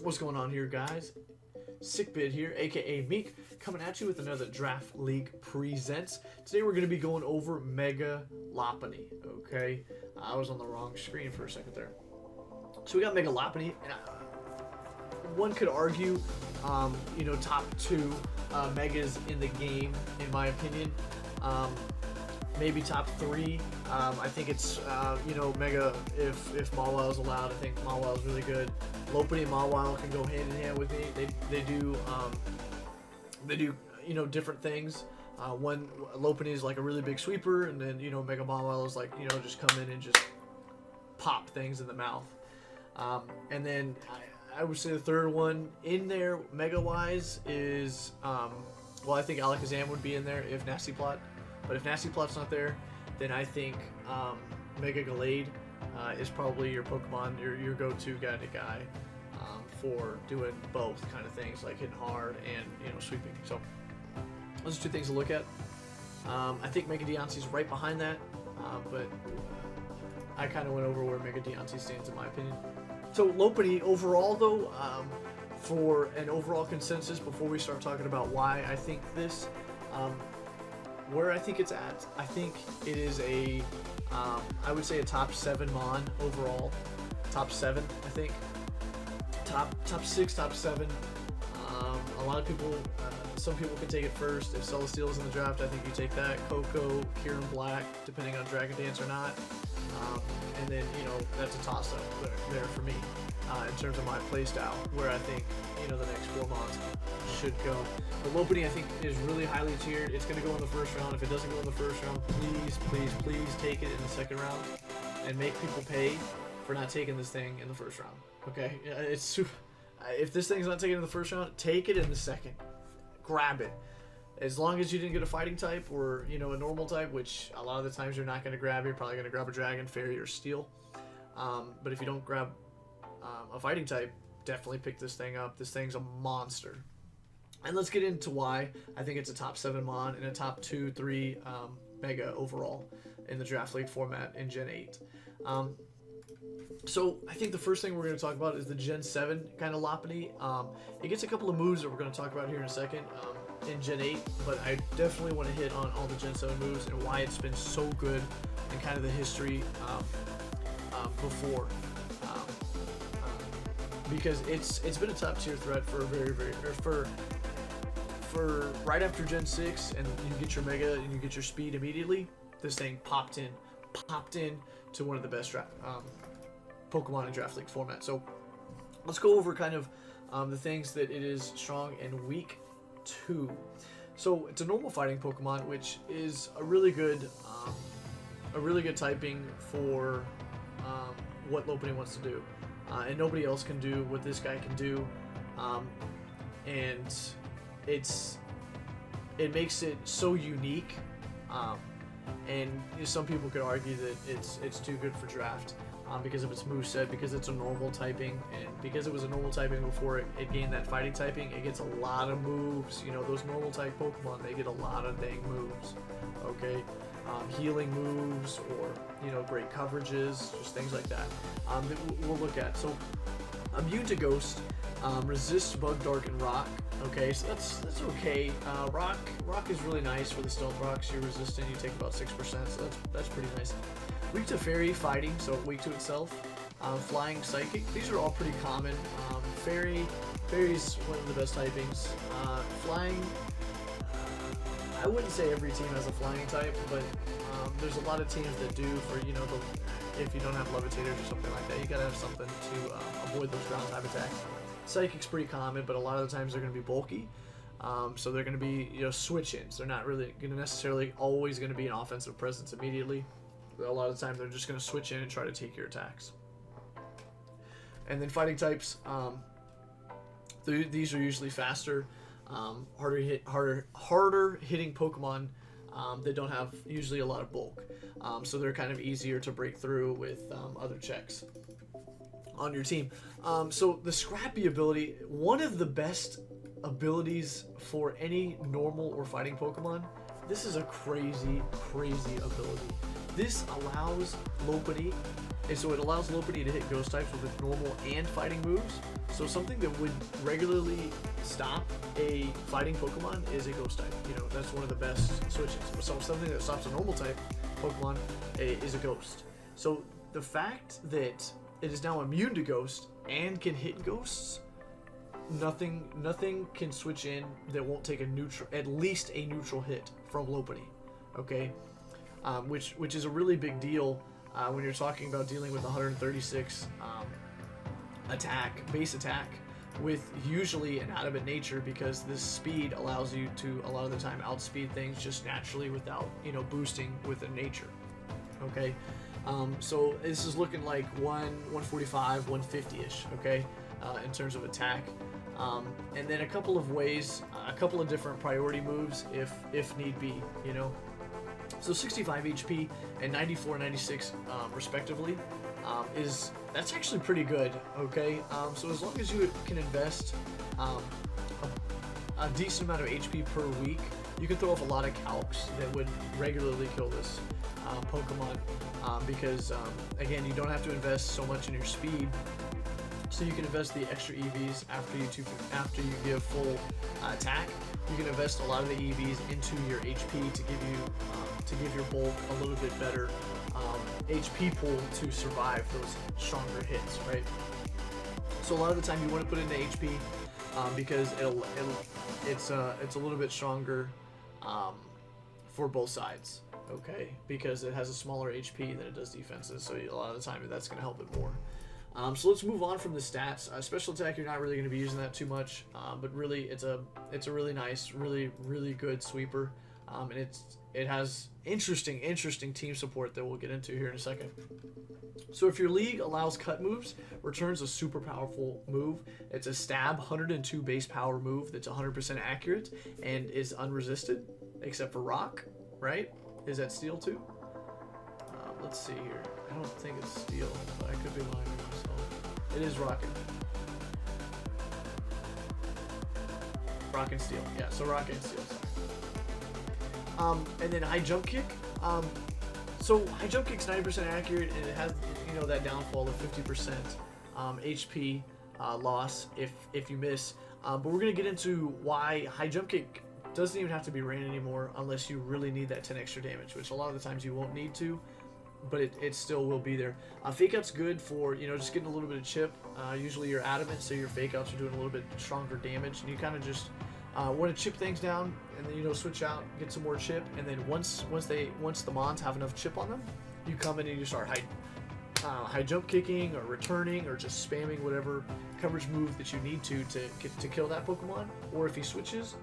What's going on here, guys? Sickbid here, aka Meek, coming at you with another Draft League Presents. Today we're going to be going over Mega-Lopunny, okay? I was on the wrong screen for a second there. So we got Mega-Lopunny, and one could argue, top two Megas in the game, in my opinion. Maybe top three. I think it's, Mega, if Mawile is allowed. I think Mawile is really good. Lopunny and Mawile can go hand in hand with me. They do different things. One Lopunny is like a really big sweeper, and then Mega Mawile is like just come in and just pop things in the mouth. And then I would say the third one in there, Mega wise, is I think Alakazam would be in there if Nasty Plot. But if Nasty Plot's not there, then I think Mega-Gallade is probably your Pokemon, your go-to guy for doing both kind of things, like hitting hard and sweeping. So those are two things to look at. I think Mega Deontay's right behind that, but I kind of went over where Mega Deontay stands in my opinion. So Lopunny overall, though, for an overall consensus, before we start talking about why I think this. Where I think it's at, I think it is I would say a top 7 Mon overall. Top 7, I think. Top 6, top 7. A lot of people, some people can take it first. If Celesteel's in the draft, I think you take that. Coco, Kieran Black, depending on Dragon Dance or not. And then, that's a toss-up there for me in terms of my playstyle, where I think, the next 4 Mons should go. But Lopunny, I think, is really highly tiered. It's going to go in the first round. If it doesn't go in the first round, please take it in the second round and make people pay for not taking this thing in the first round. Okay? It's super. If this thing's not taken in the first round, take it in the second. Grab it. As long as you didn't get a fighting type or, a normal type, which a lot of the times you're not going to grab. You're probably going to grab a dragon, fairy, or steel. But if you don't grab a fighting type, definitely pick this thing up. This thing's a monster. And let's get into why I think it's a top 7 Mon and a top 2, 3 Mega overall in the Draft League format in Gen 8. So I think the first thing we're going to talk about is the Gen 7 kind of Lopunny. It gets a couple of moves that we're going to talk about here in a second in Gen 8, but I definitely want to hit on all the Gen 7 moves and why it's been so good and kind of the history before. Because it's been a top tier threat for for right after Gen 6, and you get your Mega and you get your speed immediately. This thing popped in to one of the best Pokemon in Draft League format. So let's go over kind of the things that it is strong and weak to. So it's a normal fighting Pokemon, which is a really good typing for what Lopunny wants to do. And nobody else can do what this guy can do, and it makes it so unique. And some people could argue that it's too good for draft because of its moveset, because it's a normal typing, and because it was a normal typing before it gained that fighting typing. It gets a lot of moves. Those normal type Pokemon, they get a lot of dang moves. Okay. Healing moves, or great coverages, just things like that we'll look at. So immune to Ghost, resists Bug, Dark, and Rock. Okay, so that's okay. Rock is really nice for the Stealth Rocks. You're resistant, you take about 6%, so that's pretty nice. Weak to Fairy, Fighting, so weak to itself. Flying, Psychic, these are all pretty common. Fairy's one of the best typings. Flying, I wouldn't say every team has a flying type, but there's a lot of teams that do. For if you don't have levitators or something like that, you gotta have something to avoid those ground type attacks. Psychic's pretty common, but a lot of the times they're going to be bulky, so they're going to be switch-ins. They're not really going to necessarily always going to be an offensive presence immediately. A lot of the time they're just going to switch in and try to take your attacks. And then fighting types, these are usually faster. Harder hitting Pokemon that don't have usually a lot of bulk, so they're kind of easier to break through with other checks on your team. So the Scrappy ability, one of the best abilities for any normal or fighting Pokemon. This is a crazy ability. This allows Lopunny And so it allows Lopunny to hit ghost types with normal and fighting moves. So something that would regularly stop a fighting Pokemon is a ghost type. You know, that's one of the best switches. So something that stops a normal type Pokemon is a ghost. So the fact that it is now immune to ghost and can hit ghosts, nothing can switch in that won't take at least a neutral hit from Lopunny. Okay, which is a really big deal when you're talking about dealing with 136 base attack with usually an adamant nature, because this speed allows you to a lot of the time outspeed things just naturally without, you know, boosting with a nature. Okay, so this is looking like 145, 150-ish. Okay, in terms of attack. And then a couple of ways, a couple of different priority moves if need be, you know. So 65 HP and 94, 96 respectively, that's actually pretty good, okay? So as long as you can invest a decent amount of HP per week, you can throw off a lot of calcs that would regularly kill this Pokemon, because again, you don't have to invest so much in your speed. So you can invest the extra EVs after you give full attack. You can invest a lot of the EVs into your HP to give your bulk a little bit better HP pool to survive those stronger hits, right? So a lot of the time you want to put it into HP because it's a little bit stronger for both sides, okay? Because it has a smaller HP than it does defenses, so a lot of the time that's going to help it more. So let's move on from the stats. Special attack, you're not really going to be using that too much, but really it's a really nice, really good sweeper, and it has interesting team support that we'll get into here in a second. So if your league allows cut moves, returns a super powerful move. It's a stab 102 base power move that's 100% accurate and is unresisted, except for rock, right? Is that steel too? Let's see here. I don't think it's steel, but I could be lying to myself. It is rocket. Rock and steel. Yeah, so rocket and steel. And then high jump kick. So high jump kick's 90% accurate, and it has, you know, that downfall of 50% HP loss if you miss. But we're gonna get into why high jump kick doesn't even have to be ran anymore unless you really need that 10 extra damage, which a lot of the times you won't need to, but it still will be there. Fake out's good for, you know, just getting a little bit of chip. Usually you're adamant, so your fake outs are doing a little bit stronger damage, and you kind of just want to chip things down, and then, you know, switch out, get some more chip, and then once the mons have enough chip on them, you come in and you start high jump kicking or returning or just spamming whatever coverage move that you need to kill that Pokemon. Or if he switches,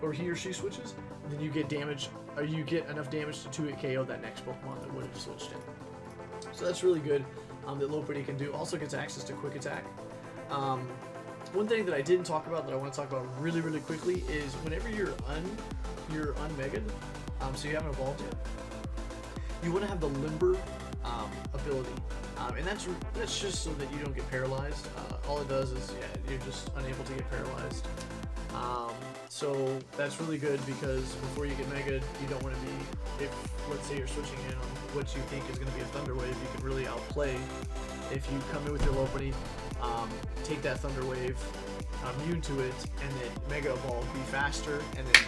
or he or she switches, then you get damage, or you get enough damage to 2-hit KO that next Pokemon that would have switched in. So that's really good that Lopunny can do. Also gets access to quick attack. One thing that I didn't talk about that I want to talk about really quickly is whenever you're unmegged, so you haven't evolved yet, you want to have the limber ability, and that's just so that you don't get paralyzed. All it does is, yeah, you're just unable to get paralyzed. So that's really good, because before you get mega, you don't want to be, if let's say you're switching in on what you think is going to be a Thunder Wave, you can really outplay if you come in with your Lopunny, take that Thunder Wave, immune to it, and then Mega Evolve, be faster, and then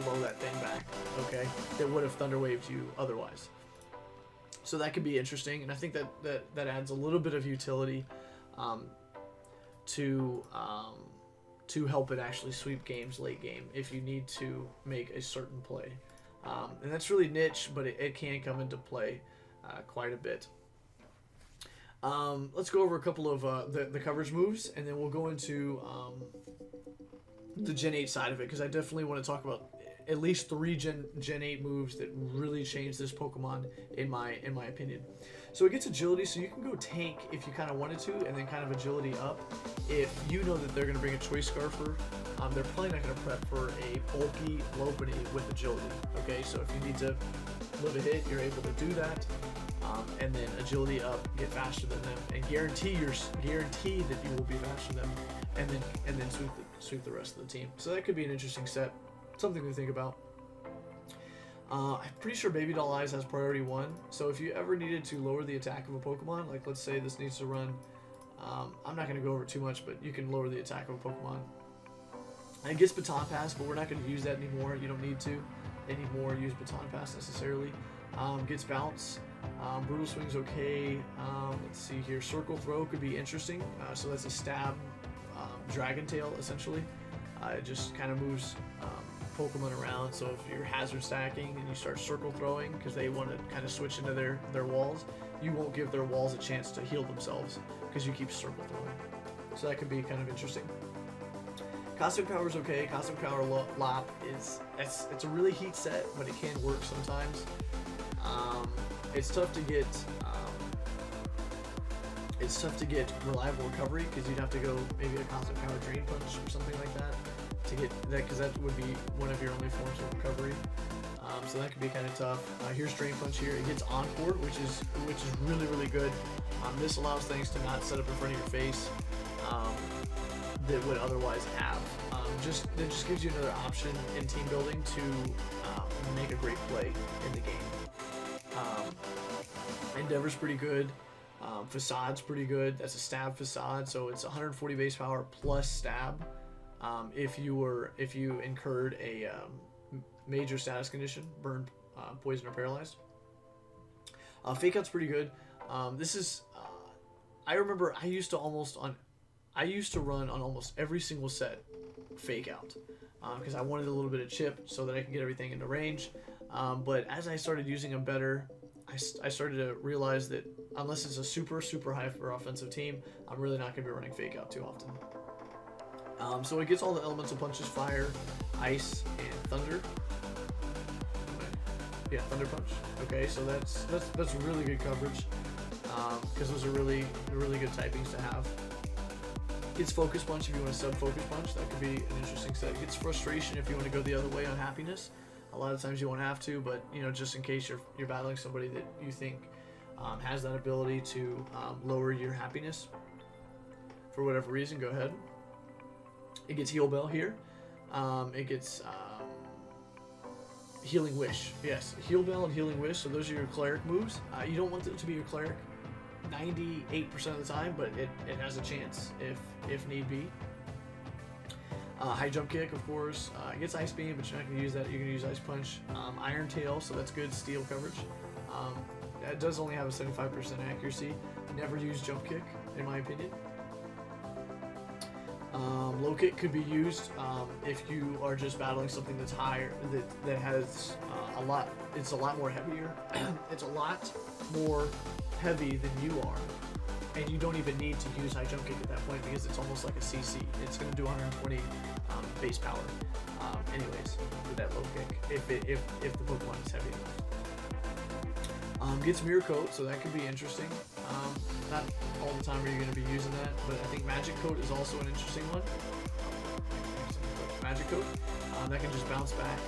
blow that thing back, okay? That would have Thunder Waved you otherwise. So that could be interesting, and I think that adds a little bit of utility to help it actually sweep games late game if you need to make a certain play. And that's really niche, but it can come into play quite a bit. Let's go over a couple of the coverage moves, and then we'll go into the Gen 8 side of it, because I definitely want to talk about at least 3 Gen 8 moves that really change this Pokemon in my opinion. So it gets agility, so you can go tank if you kind of wanted to, and then kind of agility up. If you know that they're going to bring a Choice Scarfer, they're probably not going to prep for a bulky Lopunny with agility. Okay, so if you need to live a hit, you're able to do that, and then agility up, get faster than them, and guarantee that you will be faster than them, and then sweep the rest of the team. So that could be an interesting set, something to think about. I'm pretty sure Baby Doll Eyes has priority 1, so if you ever needed to lower the attack of a Pokemon, like let's say this needs to run, I'm not going to go over too much, but you can lower the attack of a Pokemon. And it gets Baton Pass, but we're not going to use that anymore. You don't need to anymore use Baton Pass necessarily. Gets Bounce. Brutal Swing's okay. Let's see here. Circle Throw could be interesting. So that's a stab Dragon Tail, essentially. It just kind of moves Pokemon around. So if you're hazard stacking and you start circle throwing because they want to kind of switch into their walls, you won't give their walls a chance to heal themselves because you keep circle throwing. So that could be kind of interesting. Cosmic Power is okay. Cosmic Power Lop it's a really heat set, but it can work sometimes. It's tough to get reliable recovery because you'd have to go maybe a Cosmic Power Drain Punch or something like that to get that, because that would be one of your only forms of recovery. So that could be kind of tough. Here's Drain Punch here. It gets Encore, which is really good. This allows things to not set up in front of your face that would otherwise have. That just gives you another option in team building to make a great play in the game. Endeavor's pretty good. Facade's pretty good. That's a stab facade, so it's 140 base power plus stab. If you incurred a major status condition, burned, poison, or paralyzed. Fake Out's pretty good. This is I remember I used to run on almost every single set Fake Out because I wanted a little bit of chip so that I can get everything into range. But as I started using them better, I started to realize that unless it's a super hyper offensive team, I'm really not going to be running Fake Out too often. So it gets all the elemental punches: fire, ice, and thunder. Yeah, Thunder Punch. Okay, so that's really good coverage because those are really good typings to have. Gets Focus Punch if you want to sub-Focus Punch. That could be an interesting set. It gets Frustration if you want to go the other way on Happiness. A lot of times you won't have to, but just in case you're battling somebody that you think has that ability to lower your happiness for whatever reason, go ahead. It gets Heal Bell here. It gets Healing Wish. Yes, Heal Bell and Healing Wish. So those are your cleric moves. You don't want it to be your cleric 98% of the time, but it has a chance if need be. High Jump Kick, of course. It gets Ice Beam, but you're not going to use that. You're going to use Ice Punch. Iron Tail, so that's good steel coverage. It does only have a 75% accuracy. Never use Jump Kick, in my opinion. Low Kick could be used if you are just battling something that's higher, that has a lot. It's a lot more heavier. It's a lot more heavy than you are, and you don't even need to use High Jump Kick at that point because it's almost like a CC. It's going to do 120 base power, anyways, with that low kick if the Pokemon is heavy enough. Gets Mirror Coat, so that could be interesting. Not all the time are you going to be using that, but I think Magic Coat is also an interesting one. Magic Coat, that can just bounce back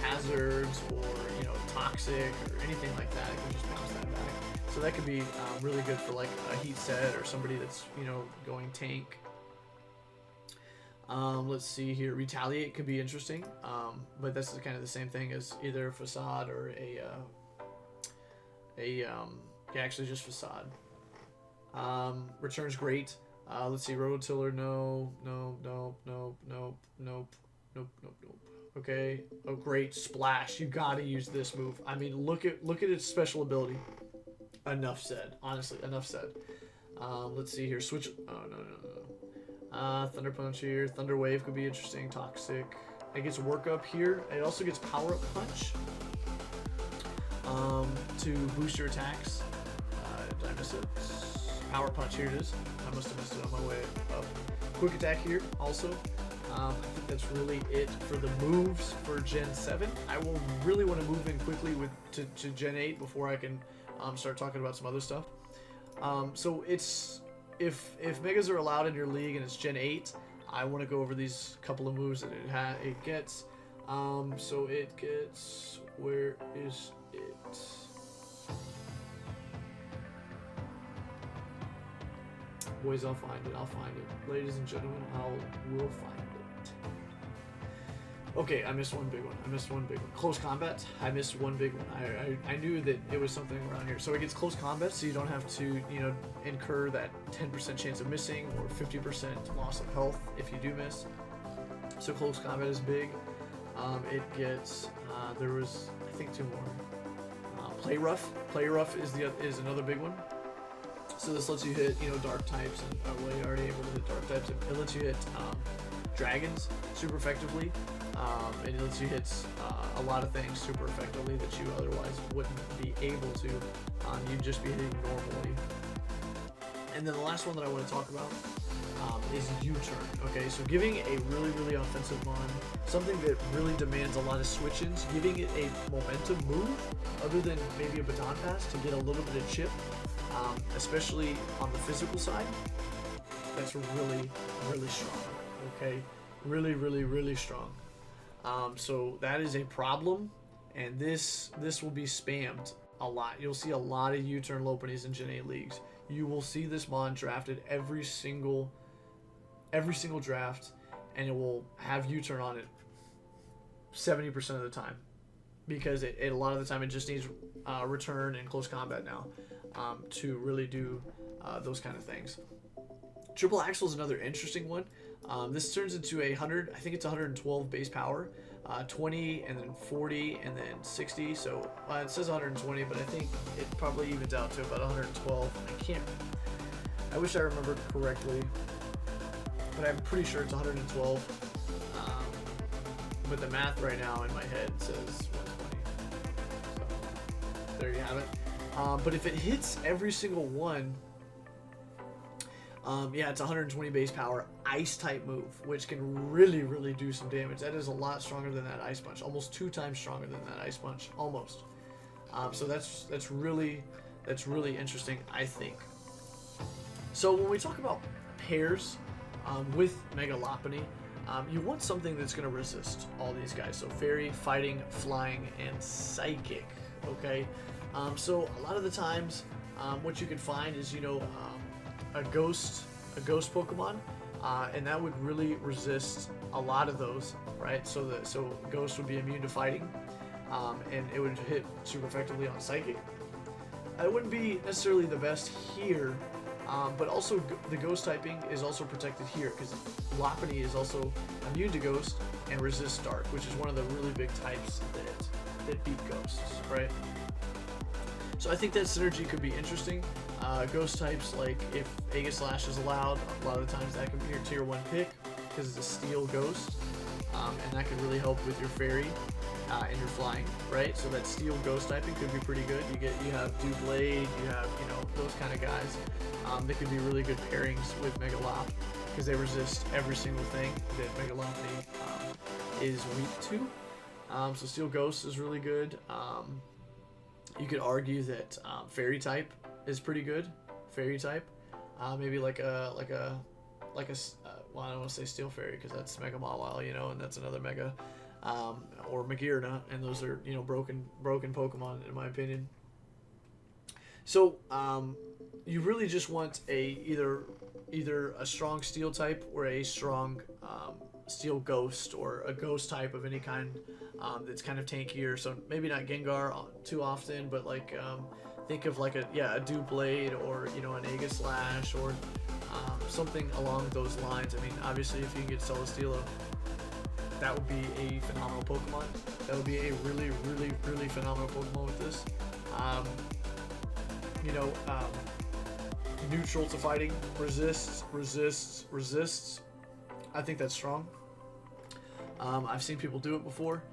hazards or toxic or anything like that. It can just bounce that back. So that could be really good for like a heat set or somebody that's going tank. Let's see here. Retaliate could be interesting, but that's kind of the same thing as either a Facade or actually just Facade. Return's great. Let's see. Rototiller, no. Okay. Oh, great. Splash. You gotta use this move. I mean, look at its special ability. Enough said. Honestly, enough said. Let's see here. Switch. Oh, no. Thunder Punch here. Thunder Wave could be interesting. Toxic. It gets Work Up here. It also gets Power Up Punch to boost your attacks. Did I miss it? Power Punch, here it is. I must have missed it on my way up. Quick Attack here also. I think that's really it for the moves for Gen 7. I will really want to move in quickly to Gen 8 before I can start talking about some other stuff. So it's if Megas are allowed in your league and it's Gen 8, I want to go over these couple of moves that it gets. So it gets, where is it? Boys, I'll find it. Ladies and gentlemen, will find it. Okay, I missed one big one. Close combat. I missed one big one. I knew that it was something around here. So it gets close combat, so you don't have to, incur that 10% chance of missing or 50% loss of health if you do miss. So close combat is big. It gets, there was, I think, 2 more. Play rough. Play rough is another big one. So this lets you hit, dark types, and well, you're already able to hit dark types. It lets you hit dragons super effectively. It lets you hit a lot of things super effectively that you otherwise wouldn't be able to. You'd just be hitting normally. And then the last one that I want to talk about is U-turn. Okay, so giving a really, really offensive mon, something that really demands a lot of switch-ins, giving it a momentum move, other than maybe a baton pass, to get a little bit of chip, especially on the physical side. That's really, really strong. Okay, really, really, really strong. So that is a problem, and this will be spammed a lot. You'll see a lot of U-turn Lopunnies in Gen 8 leagues. You will see this mon drafted every single draft, and it will have U-turn on it 70% of the time, because it a lot of the time it just needs return and close combat now to really do those kind of things. Triple Axle is another interesting one. This turns into I think it's 112 base power, 20 and then 40 and then 60. So it says 120, but I think it probably evens out to about 112. I wish I remembered correctly, but I'm pretty sure it's 112. But the math right now in my head says 120. So there you have it. But if it hits every single one, it's 120 base power, ice type move, which can really, really do some damage. That is a lot stronger than that ice punch, almost 2 times stronger than that ice punch, almost. So that's really interesting, I think. So when we talk about pairs with Mega-Lopunny, you want something that's going to resist all these guys. So fairy, fighting, flying, and psychic. Okay, so a lot of the times, what you can find is a ghost Pokemon, and that would really resist a lot of those, right? So ghost would be immune to fighting, and it would hit super effectively on psychic. It wouldn't be necessarily the best here, but also the ghost typing is also protected here, because Lopunny is also immune to ghost and resists dark, which is one of the really big types that beat ghosts, right? So I think that synergy could be interesting. Ghost types, like if Aegislash is allowed, a lot of the times that could be your tier 1 pick because it's a steel ghost, and that could really help with your fairy and your flying, right? So that steel ghost typing could be pretty good. You have Blade, you have those kind of guys. They could be really good pairings with Mega-Lop because they resist every single thing that Mega-Lopunny is weak to. So steel ghost is really good. You could argue that fairy type is pretty good. Fairy type, maybe like a well, I don't want to say steel fairy because that's Mega Mawile, and that's another Mega, or Magearna, and those are broken Pokemon in my opinion. So you really just want either a strong steel type or a strong steel ghost, or a ghost type of any kind that's kind of tankier. So maybe not Gengar too often, but like think of like a Blade, or an Aegislash, or something along those lines. I mean, obviously if you can get Celesteela, that would be a phenomenal Pokemon. That would be a really, really, really phenomenal Pokemon with this. Neutral to fighting, resists. I think that's strong. I've seen people do it before,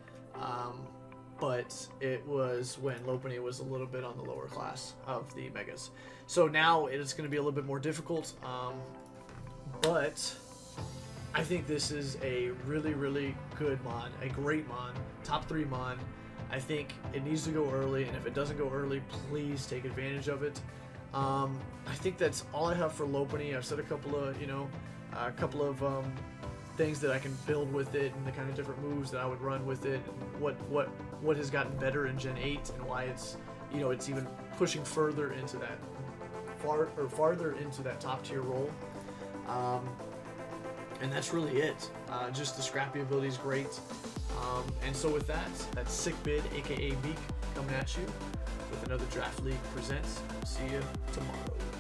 but it was when Lopunny was a little bit on the lower class of the Megas. So now it's going to be a little bit more difficult, but I think this is a really, really good mon, a great mon, top 3 mon. I think it needs to go early, and if it doesn't go early, please take advantage of it. I think that's all I have for Lopunny. I've said a couple of things that I can build with it, and the kind of different moves that I would run with it, and what has gotten better in Gen 8, and why it's it's even pushing further into that farther into that top tier role. And that's really it. Just the scrappy ability is great. And so with that, that's Sick Bid, aka Meek, coming at you with another Draft League Presents. See you tomorrow.